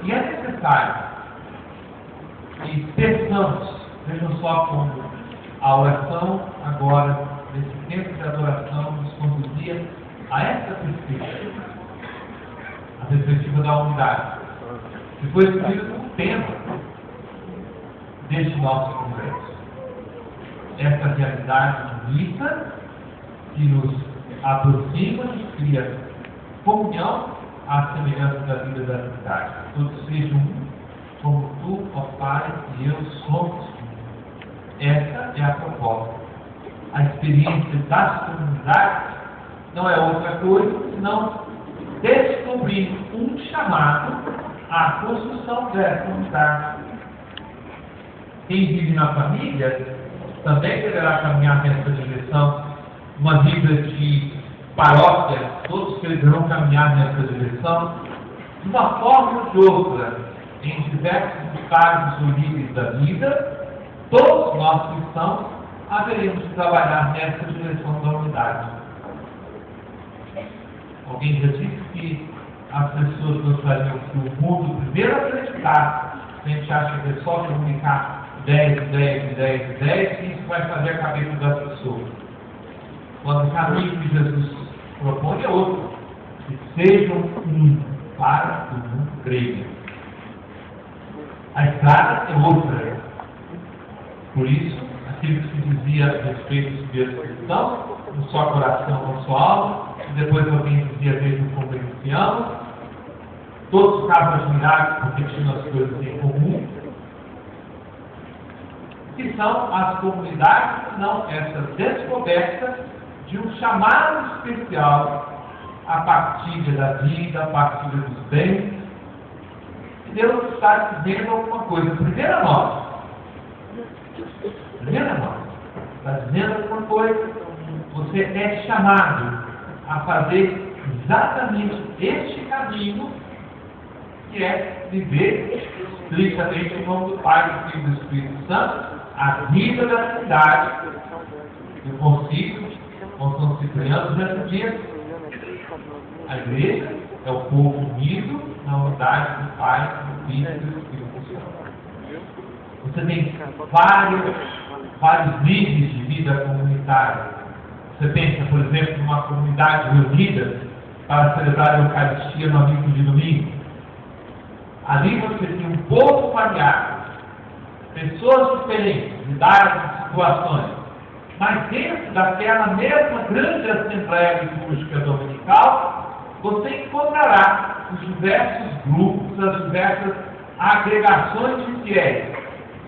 E é necessário que peçamos, vejam só como a oração agora, nesse tempo de adoração, nos conduzia a essa perspectiva, a perspectiva da unidade, que foi escolhido como tema deste nosso congresso. Essa realidade unida que nos aproxima, nos cria comunhão à semelhança da vida da Trindade. Todos sejam um, como tu, ó Pai, e eu somos um. Essa é a proposta. A experiência das comunidades não é outra coisa senão descobrir um chamado à construção dessa unidade. Quem vive na família também deverá caminhar nessa direção. Uma vida de paróquia, todos deverão caminhar nessa direção, de uma forma ou de outra, em diversos estágios ou níveis da vida, todos nós cristãos haveremos de trabalhar nessa direção da unidade. Alguém já disse que as pessoas gostariam que o mundo primeiro acreditasse. A gente acha que é só comunicar 10, 10, 10, 10, e isso vai fazer a cabeça das pessoas. Quando o caminho que Jesus propõe é outro, que sejam um para que o mundo creia. A estrada é outra. Por isso, aquilo que se dizia a respeito dos primeiros cristãos, um só coração, um só alma, e depois alguém dizia mesmo como cristianos, todos ficavam admirados porque tinham as coisas em comum, que são as comunidades, que são essa descoberta de um chamado especial à partilha da vida, à partilha dos bens. E Deus está dizendo alguma coisa. Primeiro a nós. Está dizendo alguma coisa. Você é chamado a fazer exatamente este caminho, que é viver estritamente em nome do Pai, do Filho e do Espírito Santo, a vida da Trindade. Eu consigo, nós estamos se criando nessa dia. A igreja é o povo unido na unidade do Pai, do Filho e do Espírito Santo. Você tem vários níveis de vida comunitária. Você pensa, por exemplo, numa comunidade reunida para celebrar a Eucaristia no amigo de domingo. Ali você tem um povo variado, pessoas diferentes, de idades, de situações. Mas dentro daquela mesma grande assembleia litúrgica dominical, você encontrará os diversos grupos, as diversas agregações de fiéis,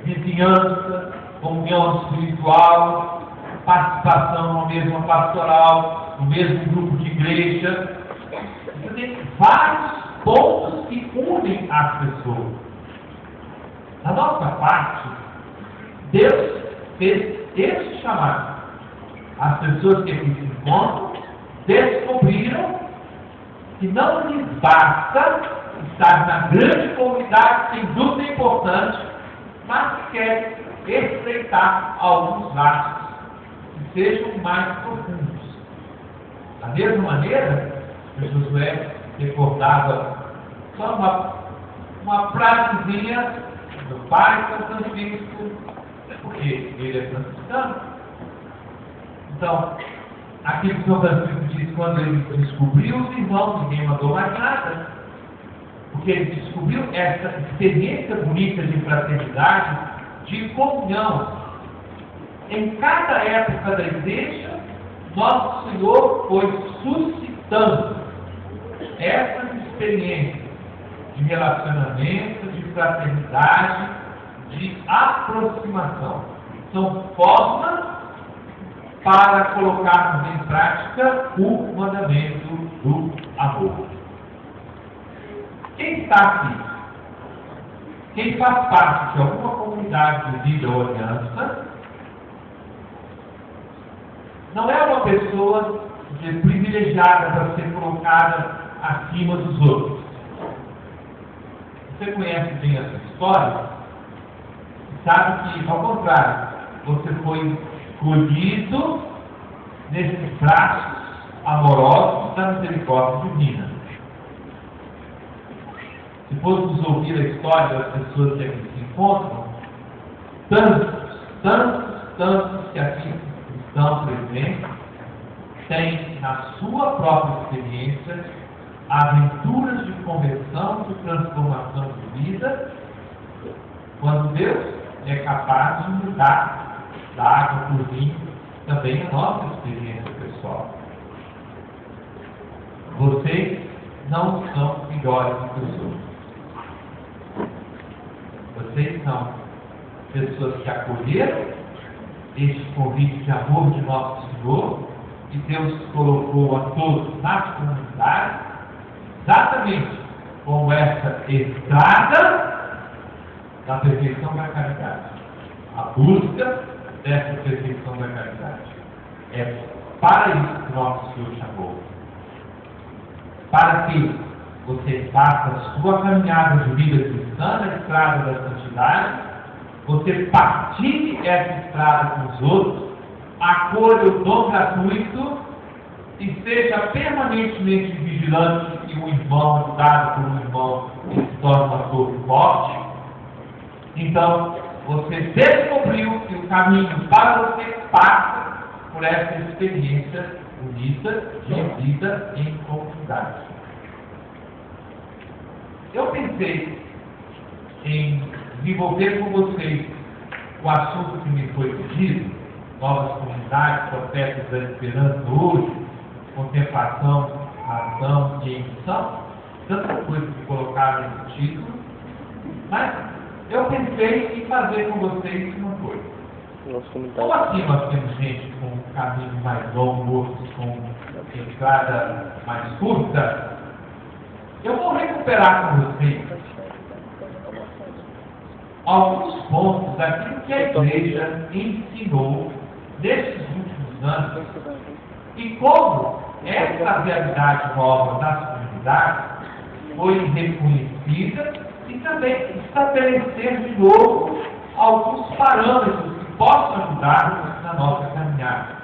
vizinhança, comunhão espiritual, participação na mesma pastoral, no mesmo grupo de igreja. Você tem vários pontos que unem as pessoas. Da nossa parte, Deus fez esse chamado. As pessoas que aqui se encontram descobriram que não lhes basta estar na grande comunidade, sem dúvida importante, mas que querem estreitar alguns laços que sejam mais profundos. Da mesma maneira que Josué recordava só uma frasezinha do pai São Francisco, porque ele é franciscano. Então, aquilo que São Francisco diz, quando ele descobriu os irmãos, ninguém mandou mais nada, porque ele descobriu essa experiência bonita de fraternidade, de comunhão. Em cada época da igreja, nosso Senhor foi suscitando essas experiências de relacionamento, de fraternidade, de aproximação. São formas para colocarmos em prática o mandamento do amor. Quem está aqui, quem faz parte de alguma comunidade de vida ou aliança, não é uma pessoa privilegiada para ser colocada acima dos outros. Você conhece bem essa história? Sabe que, ao contrário, você foi escolhido nesses braços amorosos da misericórdia divina. Você formos ouvir a história das pessoas que aqui se encontram, tantos que aqui estão presentes, têm na sua própria experiência aventuras de conversão, de transformação de vida, quando Deus é capaz de mudar da água para o vinho também a nossa experiência pessoal. Vocês não são melhores do que os outros. Vocês são pessoas que acolheram este convite de amor de nosso Senhor, que Deus colocou a todos na comunidade, exatamente como essa estrada da perfeição da caridade. A busca dessa perfeição da caridade. É para isso que nosso Senhor chamou. Para que você faça a sua caminhada de vida cristã na estrada da santidade, você partilhe essa estrada com os outros, acolha o dom gratuito e seja permanentemente vigilante que um irmão ajudado por um irmão se torne uma torre forte. Então, você descobriu que o caminho para você passa por essa experiência bonita de vida em comunidade. Eu pensei em desenvolver com vocês o assunto que me foi pedido, novas comunidades, processos da esperança hoje, contemplação, razão e emissão, tantas coisas que colocaram nesse título, mas eu pensei em fazer com vocês uma coisa. Como assim nós temos gente com um caminho mais longo, outros com estrada mais curta? Eu vou recuperar com vocês alguns pontos daquilo que a Igreja ensinou nesses últimos anos e como essa realidade nova das comunidades foi reconhecida e também estabelecer de novo alguns parâmetros que possam ajudar na nossa caminhada.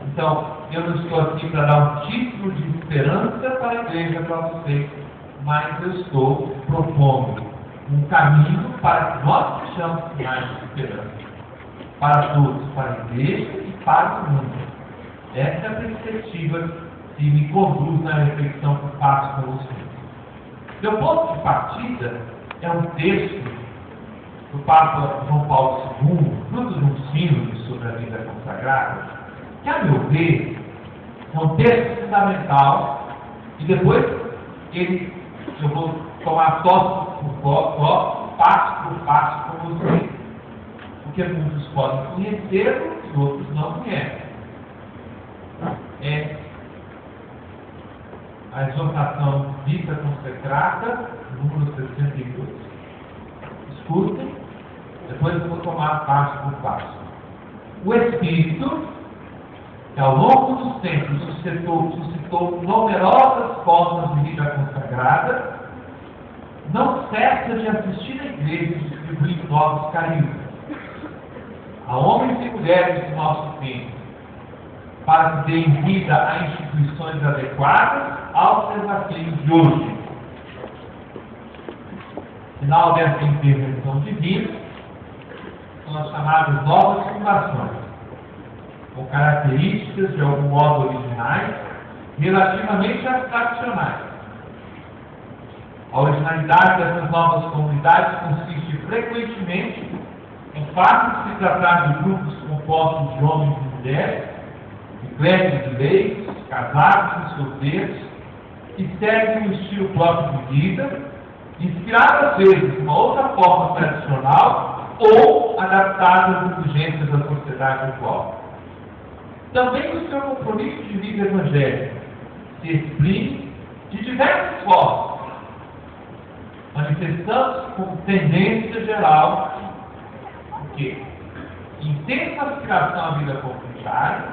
Então, eu não estou aqui para dar um título de esperança para a Igreja para vocês, mas eu estou propondo um caminho para que nós sejamos sinais de esperança para todos, para a Igreja e para o mundo. Essa é a perspectiva que me conduz na reflexão que faço com vocês. Meu ponto de partida é um texto do Papa João Paulo II, fruto de um sínodo sobre a vida consagrada, que, a meu ver, é um texto fundamental, e depois eu vou tomar passo por passo com vocês, porque muitos podem conhecer e outros não conhecem. É a exortação Vida Consecrata, número 62. Escutem, depois eu vou tomar passo por passo. O Espírito, que ao longo dos tempos suscitou numerosas formas de vida consagrada, não cessa de assistir a Igreja e distribuir novos carismas a homens e mulheres do nosso tempo, para que deem vida a instituições adequadas aos desafios de hoje. Final dessa intervenção divina são as chamadas novas fundações, com características de algum modo originais, relativamente abstracionais. A originalidade dessas novas comunidades consiste frequentemente no fato de se tratar de grupos compostos de homens e mulheres, de clérigos de leis, casados e solteiros, que seguem um estilo próprio de vida, inspirado às vezes de uma outra forma tradicional ou adaptado às exigências da sociedade atual. Também o seu compromisso de vida evangélica se exprime de diversas formas, manifestando-se como tendência geral que intensa aspiração à vida comunitária,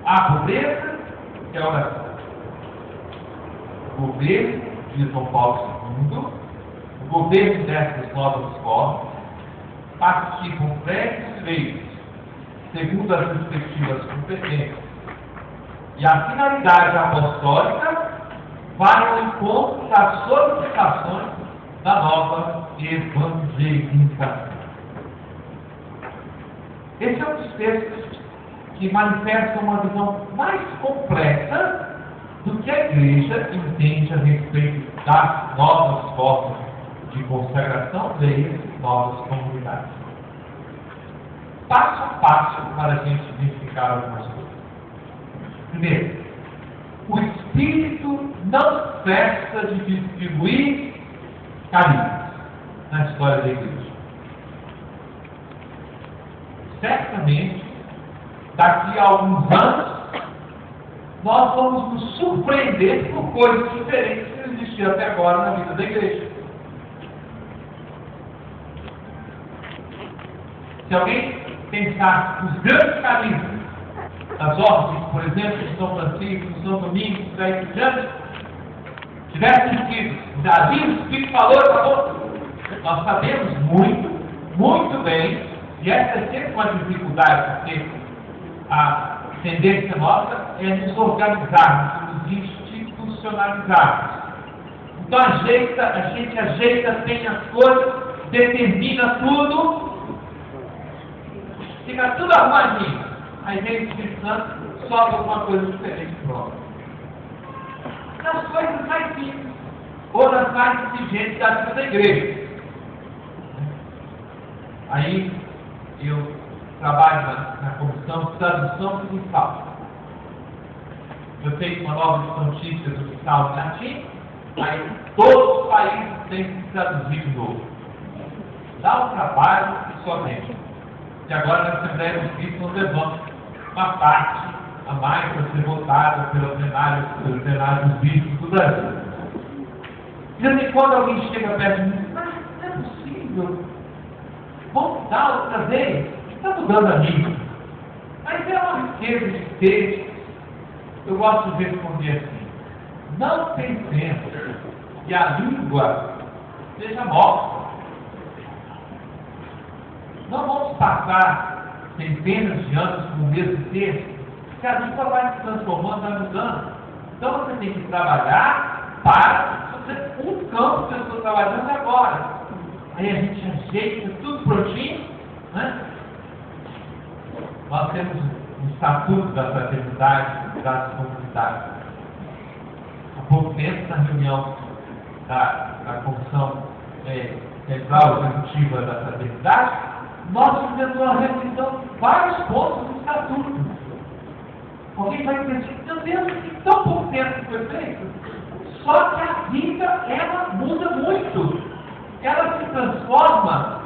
a pobreza e a oração. O governo de São Paulo II, o governo dessas novas formas, participam prédios feitos segundo as respectivas competências. E a finalidade apostólica vai ao encontro das solicitações da nova evangelização. Esse é um dos textos que manifesta uma visão mais complexa do que a igreja entende a respeito das novas formas de consagração e novas comunidades. Passo a passo para a gente identificar algumas coisas. Primeiro, o Espírito não cessa de distribuir carismas na história da igreja. Certamente, daqui a alguns anos, nós vamos nos surpreender por coisas diferentes que existiam até agora na vida da igreja. Se alguém pensar nos grandes carismas das ordens, por exemplo, de São Francisco, São Domingos, daí por diante, tivesse sido Davi, o Espírito falou, acabou. Nós sabemos muito bem, e essa é sempre uma dificuldade, porque a tendência nossa é nos organizarmos, nos institucionalizarmos. Então a gente ajeita, tem as coisas, determina tudo, fica tudo arrumadinho. Aí vem o Espírito Santo, sobe alguma coisa diferente pronto. Nas coisas mais simples, ou nas mais exigentes da vida da igreja. Aí eu trabalho na comissão de tradução principal. Eu tenho uma nova edição notícia do Salmo Latim, aí todos os países têm que traduzir de novo. Dá um trabalho somente. E agora na Assembleia dos Bispos nós levamos uma parte a mais para ser votada pelo plenário dos bispos do Brasil. De vez em quando alguém chega perto de mim e diz, mas não é possível. Vamos mudar outra vez. Está mudando a língua. Mas é uma riqueza de textos. Eu gosto de responder assim. Não pensemos que a língua seja morta. Não vamos passar centenas de anos com o mesmo texto, que a língua vai se transformando, vai mudando. Então você tem que trabalhar para um campo que eu estou trabalhando agora. Aí a gente ajeita tudo prontinho, né? Nós temos um estatuto da fraternidade das comunidades. Há pouco tempo, na reunião da Comissão Central Executiva da Fraternidade, nós fizemos uma revisão de vários pontos do estatuto. Alguém vai dizer, meu Deus, que tão pouco tempo que foi feito. Só que a vida, ela muda muito. Ela se transforma.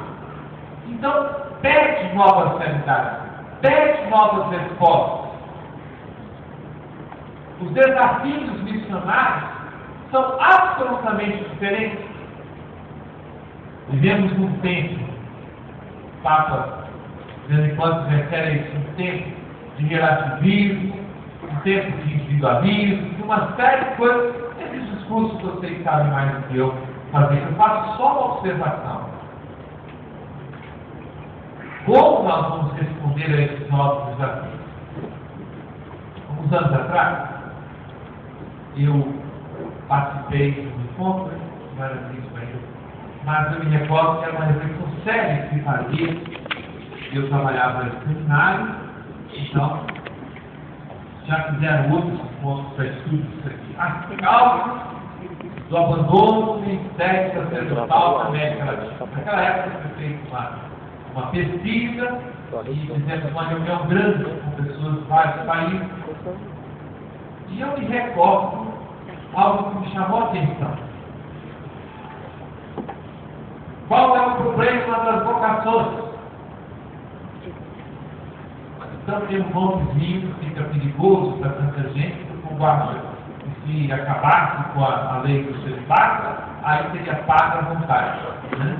Então, pede novas realidades. Pede novas respostas. Os desafios missionários são absolutamente diferentes. Vivemos num tempo, o Papa, de vez em quando, se refere a isso, um tempo de relativismo, um tempo de individualismo, de uma série de coisas. Esses discursos vocês sabem mais do que eu fazer. Eu faço só uma observação. Como nós vamos responder a esses novos desafios? Alguns anos atrás, eu participei de um encontro, não era isso ainda, mas eu me recordo que era uma reflexão séria que se fazia. Eu trabalhava no seminário, então já fizeram outros pontos para estudo disso aqui. As causas do abandono do ministério sacerdotal na América Latina. Naquela época foi feita uma pesquisa e fizemos uma reunião grande com pessoas de vários países. E eu me recordo algo que me chamou a atenção. Qual é o problema das vocações? Então tem um montezinho que fica perigoso para tanta gente, porque o guarda, se acabasse com a lei do celibato, aí seria paga à vontade. Né?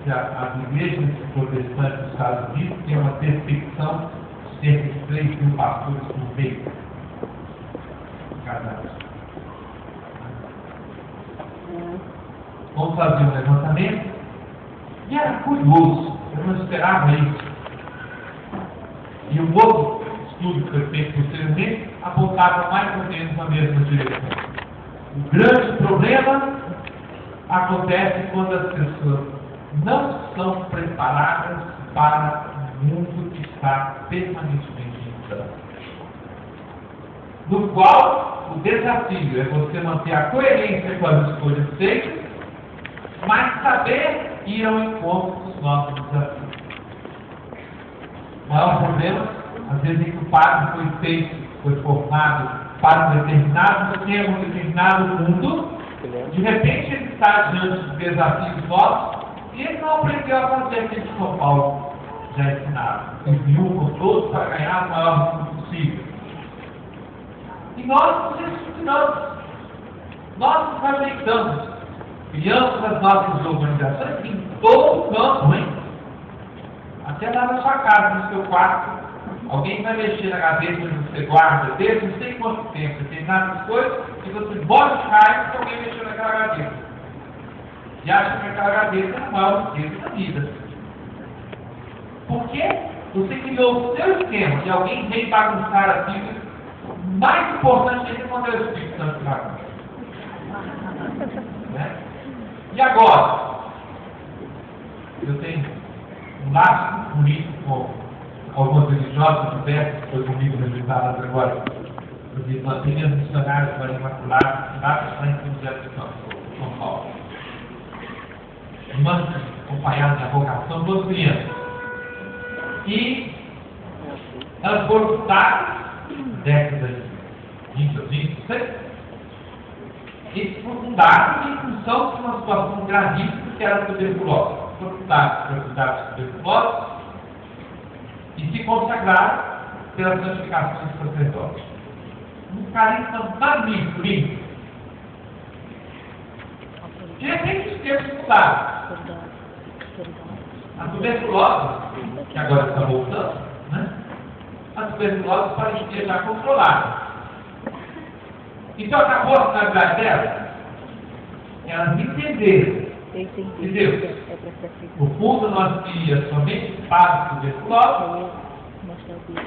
As igrejas protestantes dos Estados Unidos têm uma perseguição de cerca de 3 mil pastores por mês. Vamos fazer um levantamento. E era curioso, eu não esperava isso. E um outro estudo que foi feito posteriormente apontava mais ou menos na mesma direção. O grande problema acontece quando as pessoas não são preparadas para um mundo que está permanentemente mudando. No qual o desafio é você manter a coerência com as escolhas feitas, mas saber ir ao encontro dos nossos desafios. O maior problema, às vezes, é que o padre foi formado para um determinado sistema, um determinado mundo, de repente ele está diante de desafios novos e ele não aprendeu a fazer aquilo que São Paulo já ensinava. Enviou com todos para ganhar o maior número possível. E nós nos ensinamos, nós nos ajeitamos, criamos as nossas organizações em todo o campo, hein? Até lá na sua casa, no seu quarto, alguém vai mexer na gaveta onde você guarda, desde não sei quanto tempo, determinadas coisas, e você bota de raiva que alguém mexeu naquela gaveta. E acha que aquela gaveta é a maior riqueza da vida. Porque você criou o seu esquema e alguém vem bagunçar aquilo. Mais importante ainda quando é o Espírito Santo que bagunça. Né? E agora? Eu tenho um laço muito bonito com alguns religiosos diversos que foi comigo registrados agora. Os primeiros missionários para Imaculada, lá em São Paulo. Irmãs que acompanharam minha vocação, todas crianças. E elas foram fundadas décadas de 20 ou 26, eles foram fundados em função de uma situação gravíssima que era a tuberculose. Foram fundados para cuidar da tuberculose e se consagraram pela santificação de sacerdotes. Um carisma magnífico, lindo. De repente, os tempos mudaram. A tuberculose, que agora está voltando, né? A tuberculose parecia já controlada. Então acabou a finalidade dela? Elas entenderam. Entendeu? No fundo nós queríamos somente para a tuberculose,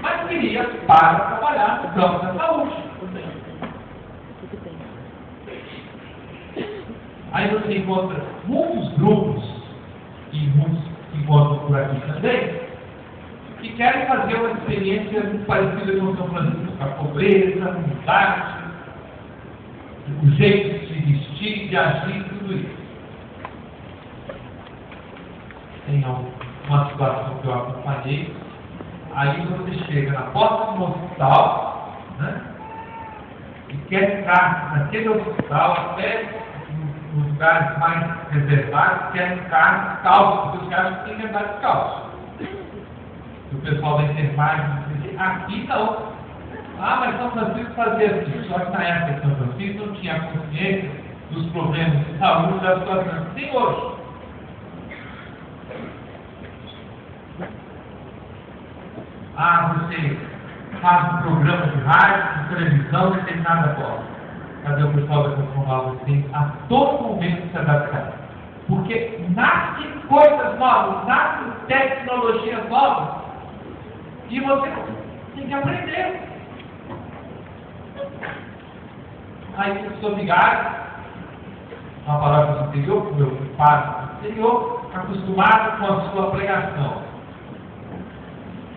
mas queria para trabalhar no campo da saúde. Aí você encontra muitos grupos, e muitos que encontram por aqui também, que querem fazer uma experiência muito parecida com São Francisco, a pobreza, a humildade, o jeito de se vestir, de agir, tudo isso. Tem uma situação que eu acompanhei, aí você chega na porta de um hospital, né, e quer entrar naquele hospital, até nos lugares mais reservados, quer entrar descalço, porque os caras têm que andar descalço. O pessoal da enfermagem diz, aqui não. Ah, mas São Francisco fazia assim. Só que na época de São Francisco não tinha consciência dos problemas de saúde da situação que tem hoje. Ah, você faz um programa de rádio, de televisão, não tem nada fora. Cadê o pessoal da Conformal? Você tem a todo momento se adaptar. Porque nascem coisas novas, nascem tecnologias novas. E você tem que aprender. Aí eu sou vigário, uma palavra do interior, meu padre do interior, acostumado com a sua pregação.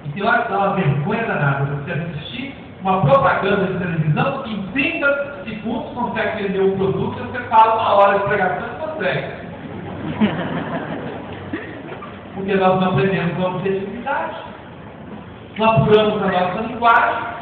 E tem hora que dá uma vergonha danada você assistir uma propaganda de televisão que em 30 segundos consegue vender um produto e você fala uma hora de pregação e consegue. Porque nós não aprendemos a objetividade. Não apuramos a nossa linguagem